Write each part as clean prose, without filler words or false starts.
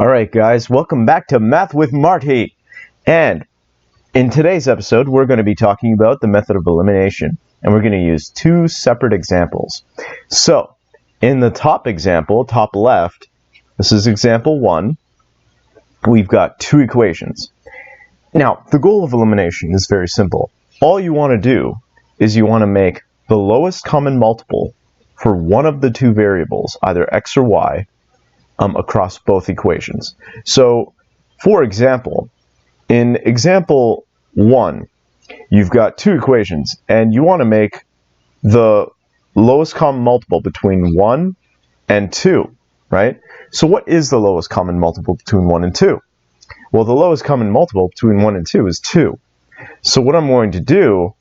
Alright guys, welcome back to Math with Marty. And in today's episode, we're going to be talking about the method of elimination. And we're going to use two separate examples. So, in the top example, top left, this is example 1. We've got two equations. Now, the goal of elimination is very simple. All you want to do is you want to make the lowest common multiple for one of the two variables, either x or y, across both equations. So, for example, in example 1, you've got two equations, and you want to make the lowest common multiple between 1 and 2, right? So what is the lowest common multiple between 1 and 2? Well, the lowest common multiple between 1 and 2 is 2. So what I'm going to do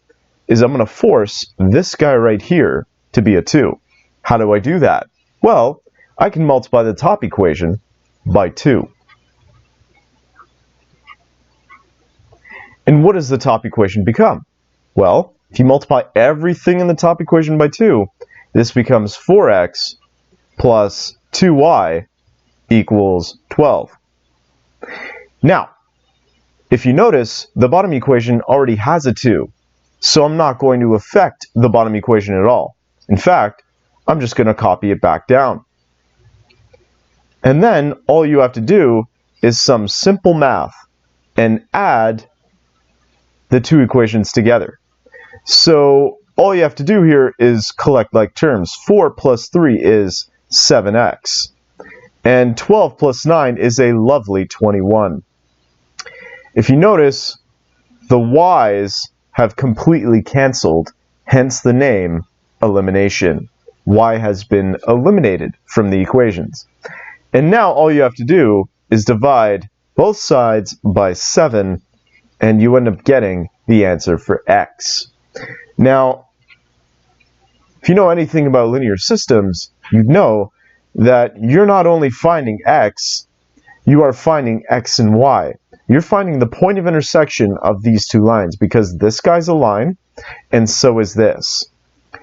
is I'm going to force this guy right here to be a 2. How do I do that? Well, I can multiply the top equation by 2. And what does the top equation become? Well, if you multiply everything in the top equation by 2, this becomes 4x plus 2y equals 12. Now, if you notice, the bottom equation already has a 2, so I'm not going to affect the bottom equation at all. In fact, I'm just going to copy it back down. And then all you have to do is some simple math and add the two equations together. So all you have to do here is collect like terms. 4 plus 3 is 7x. And 12 plus 9 is a lovely 21. If you notice, the y's have completely canceled, hence the name elimination. Y has been eliminated from the equations. And now all you have to do is divide both sides by 7, and you end up getting the answer for x. Now, if you know anything about linear systems, you know that you're not only finding x, you are finding x and y. You're finding the point of intersection of these two lines, because this guy's a line, and so is this.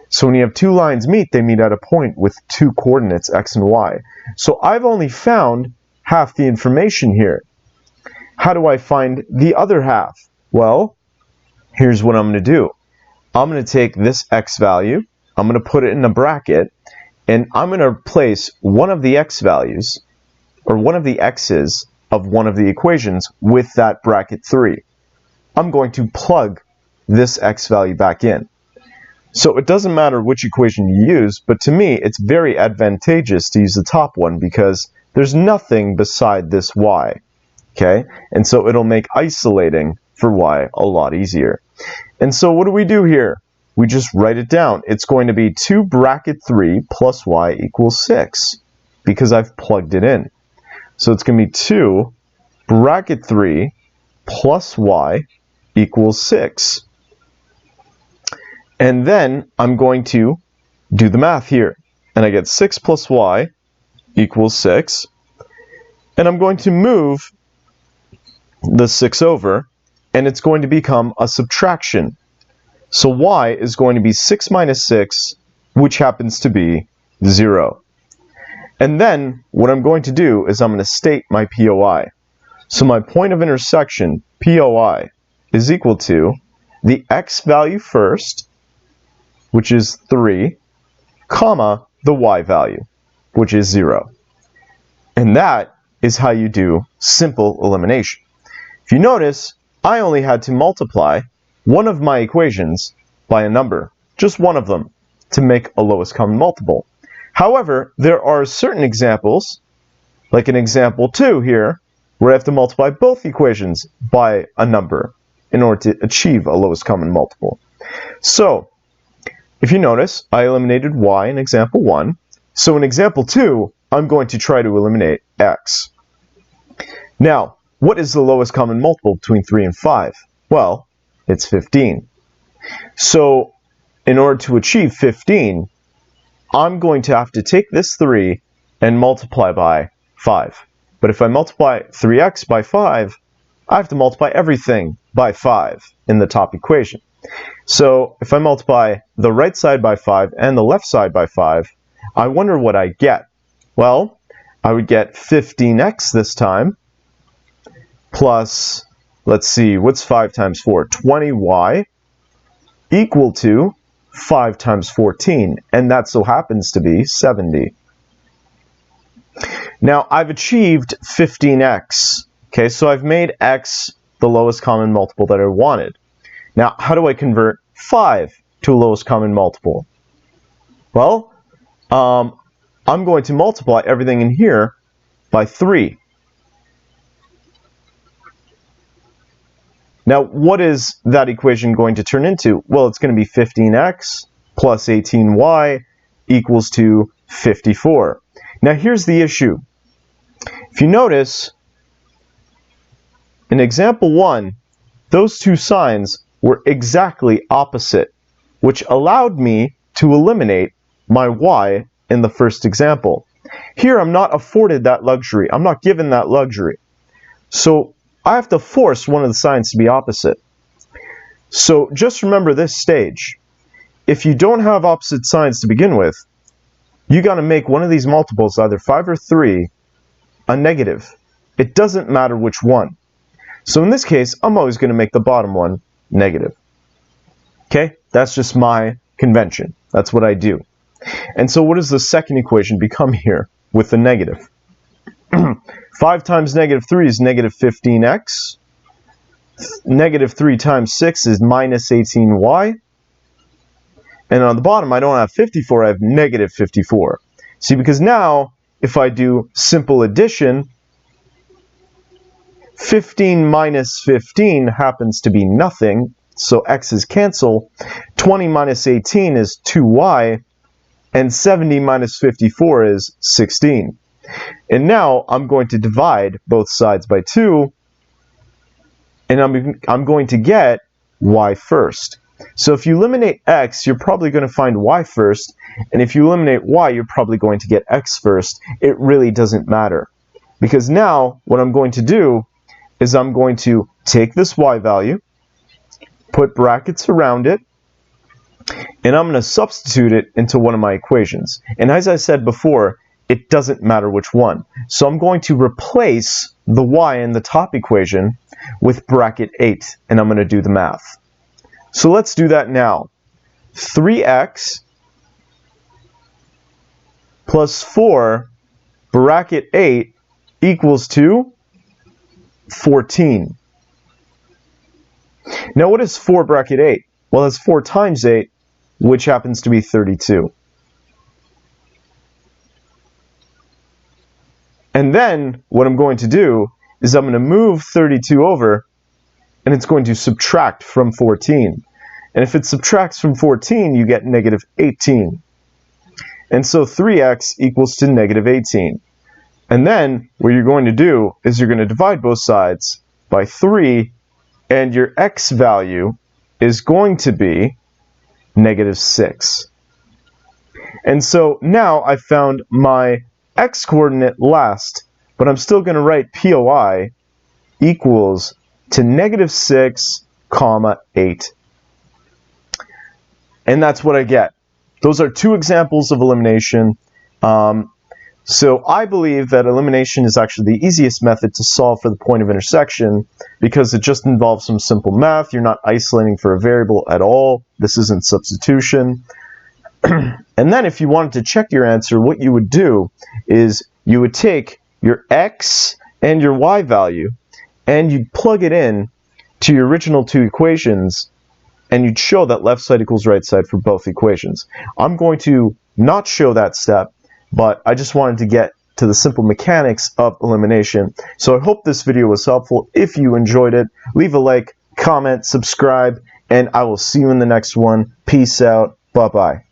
So when you have two lines meet, they meet at a point with two coordinates, x and y. So I've only found half the information here. How do I find the other half? Well, here's what I'm going to do. I'm going to take this x value, I'm going to put it in a bracket, and I'm going to replace one of the x values, or one of the x's of one of the equations with that bracket 3. I'm going to plug this x value back in. So it doesn't matter which equation you use, but to me it's very advantageous to use the top one because there's nothing beside this y, okay? And so it'll make isolating for y a lot easier. And so what do we do here? We just write it down. It's going to be 2 bracket 3 plus y equals 6 because I've plugged it in. So it's going to be 2 bracket 3 plus y equals 6. And then I'm going to do the math here. And I get 6 plus y equals 6. And I'm going to move the 6 over, and it's going to become a subtraction. So y is going to be 6 minus 6, which happens to be 0. And then what I'm going to do is I'm going to state my POI. So my point of intersection, POI, is equal to the x value first, which is 3, comma, the y value, which is 0. And that is how you do simple elimination. If you notice, I only had to multiply one of my equations by a number, just one of them, to make a lowest common multiple. However, there are certain examples, like in example 2 here, where I have to multiply both equations by a number in order to achieve a lowest common multiple. So, if you notice, I eliminated y in example 1. So in example 2, I'm going to try to eliminate x. Now, what is the lowest common multiple between 3 and 5? Well, it's 15. So in order to achieve 15, I'm going to have to take this 3 and multiply by 5. But if I multiply 3x by 5, I have to multiply everything by 5 in the top equation. So if I multiply the right side by 5 and the left side by 5, I wonder what I get. Well, I would get 15x this time, plus, let's see, what's 5 times 4? 20y, equal to 5 times 14, and that so happens to be 70. Now, I've achieved 15x. Okay, so I've made x the lowest common multiple that I wanted. Now, how do I convert 5 to a lowest common multiple? Well, I'm going to multiply everything in here by 3. Now, what is that equation going to turn into? Well, it's going to be 15x plus 18y equals to 54. Now, here's the issue. If you notice, in example 1, those two signs were exactly opposite, which allowed me to eliminate my y in the first example. Here, I'm not afforded that luxury. I'm not given that luxury. So I have to force one of the signs to be opposite. So just remember this stage. If you don't have opposite signs to begin with, you got to make one of these multiples, either 5 or 3, a negative. It doesn't matter which one. So in this case, I'm always going to make the bottom one negative. Okay? That's just my convention. That's what I do. And so what does the second equation become here with the negative? 5 times negative 3 is negative 15x. Negative 3 times 6 is minus 18y. And on the bottom, I don't have 54, I have negative 54. See, because now, if I do simple addition, 15 minus 15 happens to be nothing, so x's cancel. 20 minus 18 is 2y, and 70 minus 54 is 16. And now I'm going to divide both sides by 2, and I'm going to get y first. So if you eliminate x, you're probably going to find y first, and if you eliminate y, you're probably going to get x first. It really doesn't matter, because now what I'm going to do is I'm going to take this y value, put brackets around it, and I'm going to substitute it into one of my equations. And as I said before, it doesn't matter which one. So I'm going to replace the y in the top equation with bracket 8, and I'm going to do the math. So let's do that now. 3x plus 4 bracket 8 equals to 14. Now what is 4 bracket 8? Well, that's 4 times 8, which happens to be 32. And then what I'm going to do is I'm going to move 32 over, and it's going to subtract from 14. And if it subtracts from 14, you get negative 18. And so 3x equals to negative 18. And then what you're going to do is you're going to divide both sides by 3, and your x value is going to be negative 6. And so now I've found my x-coordinate last, but I'm still going to write POI equals to negative 6, 8. And that's what I get. Those are two examples of elimination. So I believe that elimination is actually the easiest method to solve for the point of intersection, because it just involves some simple math. You're not isolating for a variable at all. This isn't substitution. And then if you wanted to check your answer, what you would do is you would take your x and your y value, and you'd plug it in to your original two equations, and you'd show that left side equals right side for both equations. I'm going to not show that step, but I just wanted to get to the simple mechanics of elimination. So I hope this video was helpful. If you enjoyed it, leave a like, comment, subscribe, and I will see you in the next one. Peace out. Bye-bye.